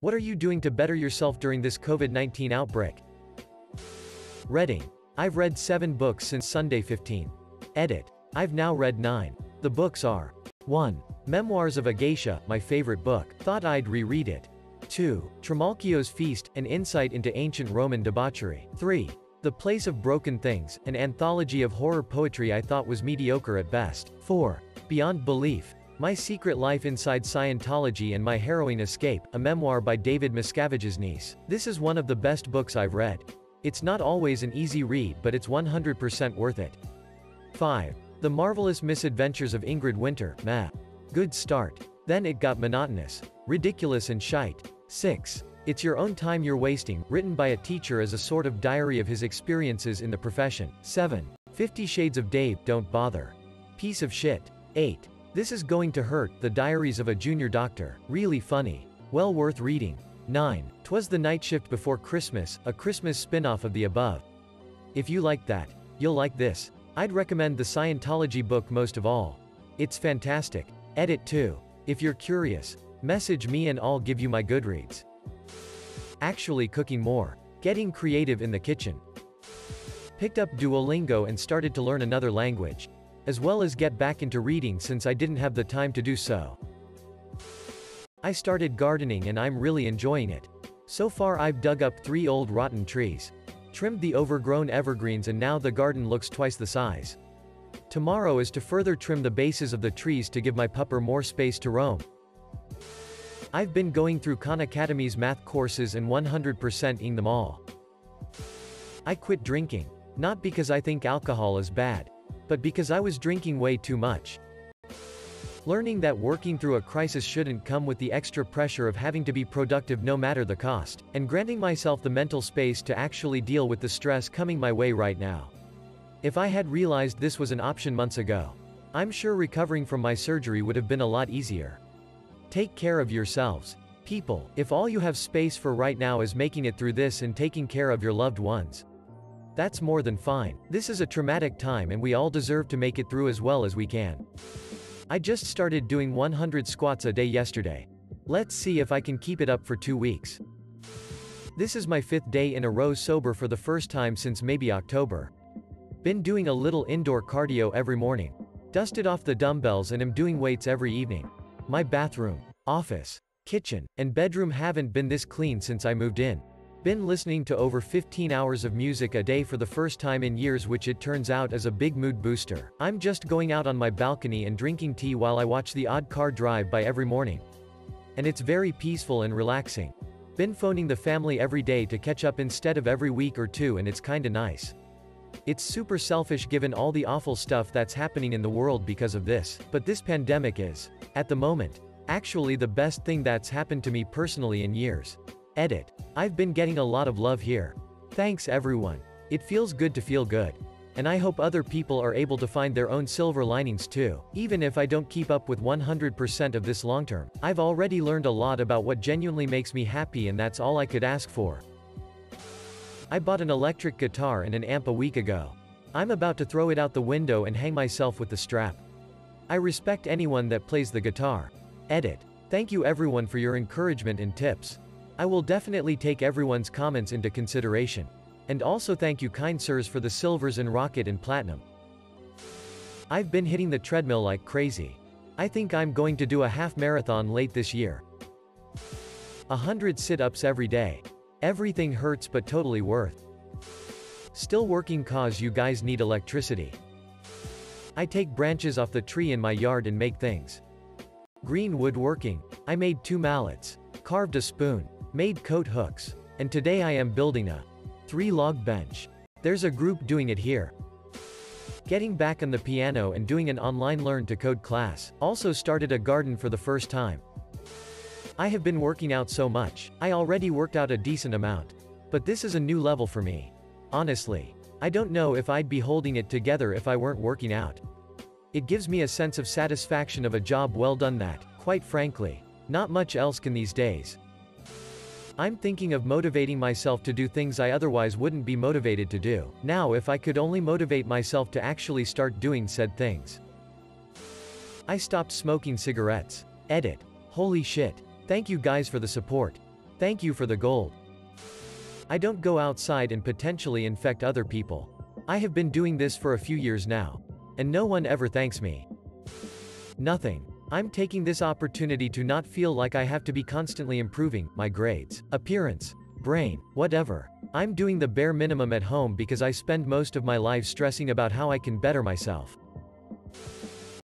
What are you doing to better yourself during this COVID-19 outbreak? Reading. I've read 7 books since Sunday 15. Edit. I've now read 9. The books are 1. Memoirs of a Geisha, my favorite book, thought I'd reread it. 2. Trimalchio's Feast, an insight into ancient Roman debauchery. 3. The Place of Broken Things, an anthology of horror poetry I thought was mediocre at best. 4. Beyond Belief. My Secret Life Inside Scientology and My Harrowing Escape, a memoir by David Miscavige's niece. This is one of the best books I've read. It's not always an easy read, but it's 100% worth it. 5. The Marvelous Misadventures of Ingrid Winter, meh. Good start. Then it got monotonous, ridiculous and shite. 6. It's Your Own Time You're Wasting, written by a teacher as a sort of diary of his experiences in the profession. 7. 50 Shades of Dave, Don't Bother. Piece of shit. 8. This Is Going to Hurt, The Diaries of a Junior Doctor, really funny. Well worth reading. 9. 'Twas the Night Shift Before Christmas, a Christmas spin-off of the above. If you like that, you'll like this. I'd recommend the Scientology book most of all. It's fantastic. Edit 2. If you're curious, message me and I'll give you my Goodreads. Actually cooking more. Getting creative in the kitchen. Picked up Duolingo and started to learn another language, as well as get back into reading since I didn't have the time to do so. I started gardening and I'm really enjoying it. So far I've dug up 3 old rotten trees, trimmed the overgrown evergreens, and now the garden looks twice the size. Tomorrow is to further trim the bases of the trees to give my pupper more space to roam. I've been going through Khan Academy's math courses and 100%ing them all. I quit drinking, not because I think alcohol is bad, but because I was drinking way too much. Learning that working through a crisis shouldn't come with the extra pressure of having to be productive no matter the cost, and granting myself the mental space to actually deal with the stress coming my way right now. If I had realized this was an option months ago, I'm sure recovering from my surgery would have been a lot easier. Take care of yourselves, people. If all you have space for right now is making it through this and taking care of your loved ones, that's more than fine. This is a traumatic time and we all deserve to make it through as well as we can. I just started doing 100 squats a day yesterday. Let's see if I can keep it up for 2 weeks. This is my 5th day in a row sober for the first time since maybe October. Been doing a little indoor cardio every morning. Dusted off the dumbbells and am doing weights every evening. My bathroom, office, kitchen, and bedroom haven't been this clean since I moved in. Been listening to over 15 hours of music a day for the first time in years, which it turns out is a big mood booster. I'm just going out on my balcony and drinking tea while I watch the odd car drive by every morning. And it's very peaceful and relaxing. Been phoning the family every day to catch up instead of every week or 2, and it's kinda nice. It's super selfish given all the awful stuff that's happening in the world because of this, but this pandemic is, at the moment, actually the best thing that's happened to me personally in years. Edit. I've been getting a lot of love here. Thanks everyone. It feels good to feel good. And I hope other people are able to find their own silver linings too. Even if I don't keep up with 100% of this long term, I've already learned a lot about what genuinely makes me happy, and that's all I could ask for. I bought an electric guitar and an amp a week ago. I'm about to throw it out the window and hang myself with the strap. I respect anyone that plays the guitar. Edit. Thank you everyone for your encouragement and tips. I will definitely take everyone's comments into consideration. And also thank you kind sirs for the silvers and rocket and platinum. I've been hitting the treadmill like crazy. I think I'm going to do a half marathon late this year. 100 sit-ups every day. Everything hurts but totally worth. Still working cause you guys need electricity. I take branches off the tree in my yard and make things. Green woodworking. I made 2 mallets. Carved a spoon. Made coat hooks. And today I am building a 3-log bench. There's a group doing it here. Getting back on the piano and doing an online learn to code class. Also started a garden for the first time. I have been working out so much. I already worked out a decent amount. But this is a new level for me. Honestly, I don't know if I'd be holding it together if I weren't working out. It gives me a sense of satisfaction of a job well done that, quite frankly, not much else can these days. I'm thinking of motivating myself to do things I otherwise wouldn't be motivated to do. Now if I could only motivate myself to actually start doing said things. I stopped smoking cigarettes. Edit. Holy shit. Thank you guys for the support. Thank you for the gold. I don't go outside and potentially infect other people. I have been doing this for a few years now. And no one ever thanks me. Nothing. I'm taking this opportunity to not feel like I have to be constantly improving my grades, appearance, brain, whatever. I'm doing the bare minimum at home because I spend most of my life stressing about how I can better myself.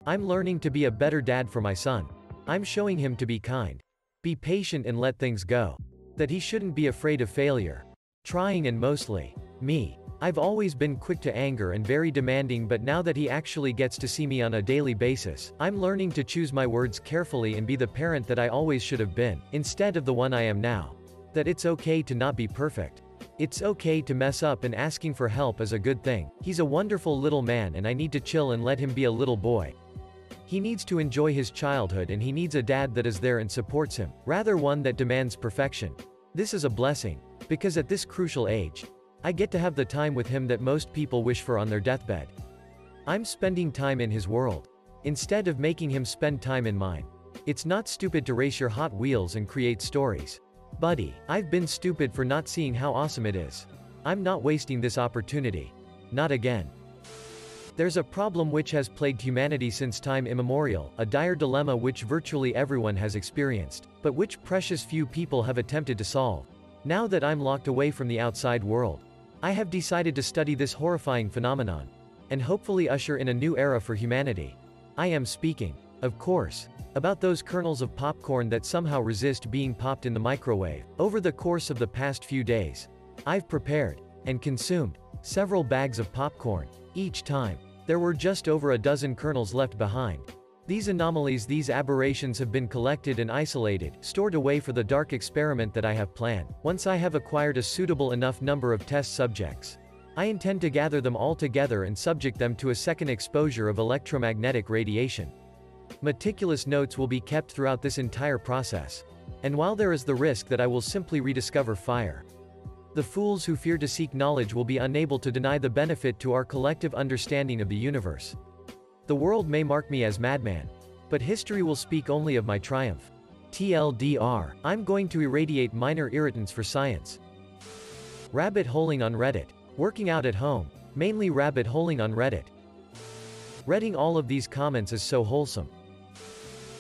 I'm learning to be a better dad for my son. I'm showing him to be kind. Be patient and let things go. That he shouldn't be afraid of failure. Trying and mostly me. I've always been quick to anger and very demanding, but now that he actually gets to see me on a daily basis, I'm learning to choose my words carefully and be the parent that I always should have been, instead of the one I am now. That it's okay to not be perfect. It's okay to mess up, and asking for help is a good thing. He's a wonderful little man and I need to chill and let him be a little boy. He needs to enjoy his childhood and he needs a dad that is there and supports him, rather one that demands perfection. This is a blessing. Because at this crucial age, I get to have the time with him that most people wish for on their deathbed. I'm spending time in his world, instead of making him spend time in mine. It's not stupid to race your Hot Wheels and create stories. Buddy, I've been stupid for not seeing how awesome it is. I'm not wasting this opportunity. Not again. There's a problem which has plagued humanity since time immemorial, a dire dilemma which virtually everyone has experienced, but which precious few people have attempted to solve. Now that I'm locked away from the outside world, I have decided to study this horrifying phenomenon, and hopefully usher in a new era for humanity. I am speaking, of course, about those kernels of popcorn that somehow resist being popped in the microwave. Over the course of the past few days, I've prepared and consumed several bags of popcorn. Each time, there were just over a dozen kernels left behind. These anomalies, these aberrations have been collected and isolated, stored away for the dark experiment that I have planned. Once I have acquired a suitable enough number of test subjects, I intend to gather them all together and subject them to a second exposure of electromagnetic radiation. Meticulous notes will be kept throughout this entire process. And while there is the risk that I will simply rediscover fire, the fools who fear to seek knowledge will be unable to deny the benefit to our collective understanding of the universe. The world may mark me as madman, but history will speak only of my triumph. TLDR, I'm going to irradiate minor irritants for science. Rabbit holing on Reddit. Working out at home. Mainly rabbit holing on Reddit. Reading all of these comments is so wholesome.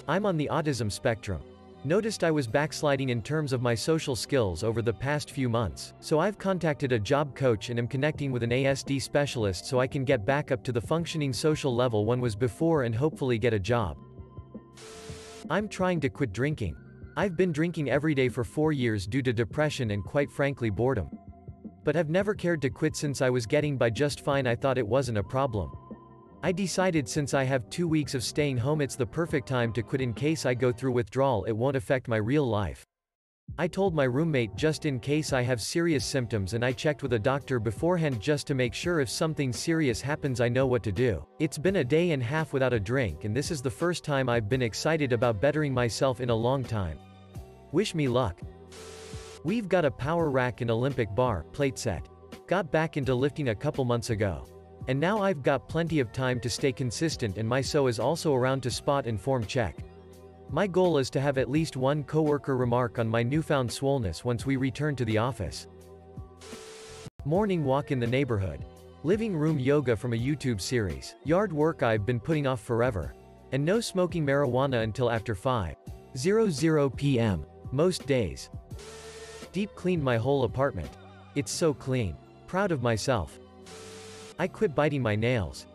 I'm on the autism spectrum. Noticed I was backsliding in terms of my social skills over the past few months, so I've contacted a job coach and am connecting with an ASD specialist so I can get back up to the functioning social level one was before and hopefully get a job. I'm trying to quit drinking. I've been drinking every day for 4 years due to depression and quite frankly boredom. But have never cared to quit since I was getting by just fine. I thought it wasn't a problem. I decided since I have 2 weeks of staying home it's the perfect time to quit in case I go through withdrawal it won't affect my real life. I told my roommate just in case I have serious symptoms and I checked with a doctor beforehand just to make sure if something serious happens I know what to do. It's been a day and a half without a drink and this is the first time I've been excited about bettering myself in a long time. Wish me luck. We've got a power rack and Olympic bar plate set. Got back into lifting a couple months ago. And now I've got plenty of time to stay consistent and my SO is also around to spot and form check. My goal is to have at least one coworker remark on my newfound swollenness once we return to the office. Morning walk in the neighborhood. Living room yoga from a YouTube series. Yard work I've been putting off forever. And no smoking marijuana until after 5:00 p.m. most days. Deep cleaned my whole apartment. It's so clean. Proud of myself. I quit biting my nails.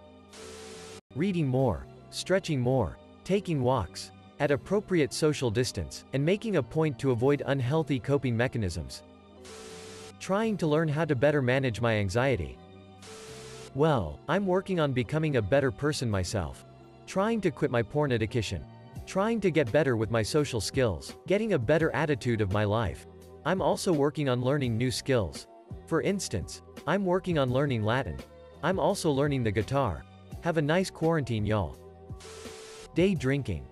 Reading more. Stretching more. Taking walks. At appropriate social distance, and making a point to avoid unhealthy coping mechanisms. Trying to learn how to better manage my anxiety. Well, I'm working on becoming a better person myself. Trying to quit my porn addiction. Trying to get better with my social skills. Getting a better attitude of my life. I'm also working on learning new skills. For instance, I'm working on learning Latin. I'm also learning the guitar. Have a nice quarantine, y'all. Day drinking.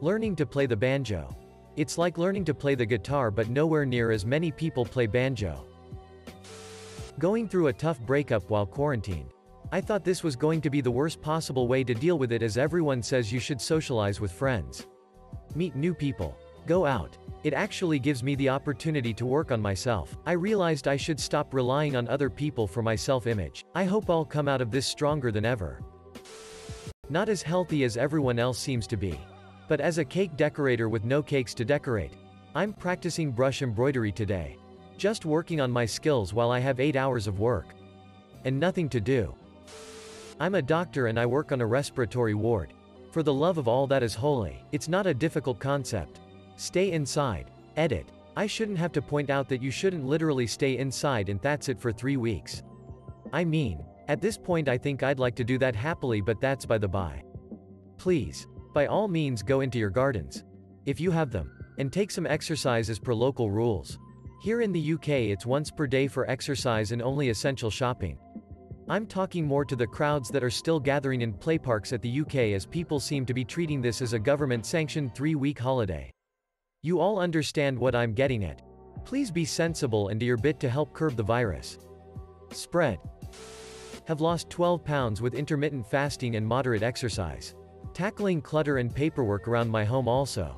Learning to play the banjo. It's like learning to play the guitar but nowhere near as many people play banjo. Going through a tough breakup while quarantined. I thought this was going to be the worst possible way to deal with it as everyone says you should socialize with friends. Meet new people. Go out. It actually gives me the opportunity to work on myself. I realized I should stop relying on other people for my self-image. I hope I'll come out of this stronger than ever. Not as healthy as everyone else seems to be. But as a cake decorator with no cakes to decorate. I'm practicing brush embroidery today. Just working on my skills while I have 8 hours of work. And nothing to do. I'm a doctor and I work on a respiratory ward. For the love of all that is holy, it's not a difficult concept. Stay inside. Edit. I shouldn't have to point out that you shouldn't literally stay inside and that's it for 3 weeks. I mean, at this point I think I'd like to do that happily, but that's by the by. Please, by all means go into your gardens. If you have them. And take some exercise as per local rules. Here in the UK it's once per day for exercise and only essential shopping. I'm talking more to the crowds that are still gathering in play parks at the UK, as people seem to be treating this as a government-sanctioned 3-week holiday. You all understand what I'm getting at. Please be sensible and do your bit to help curb the virus spread. Have lost 12 pounds with intermittent fasting and moderate exercise. Tackling clutter and paperwork around my home also.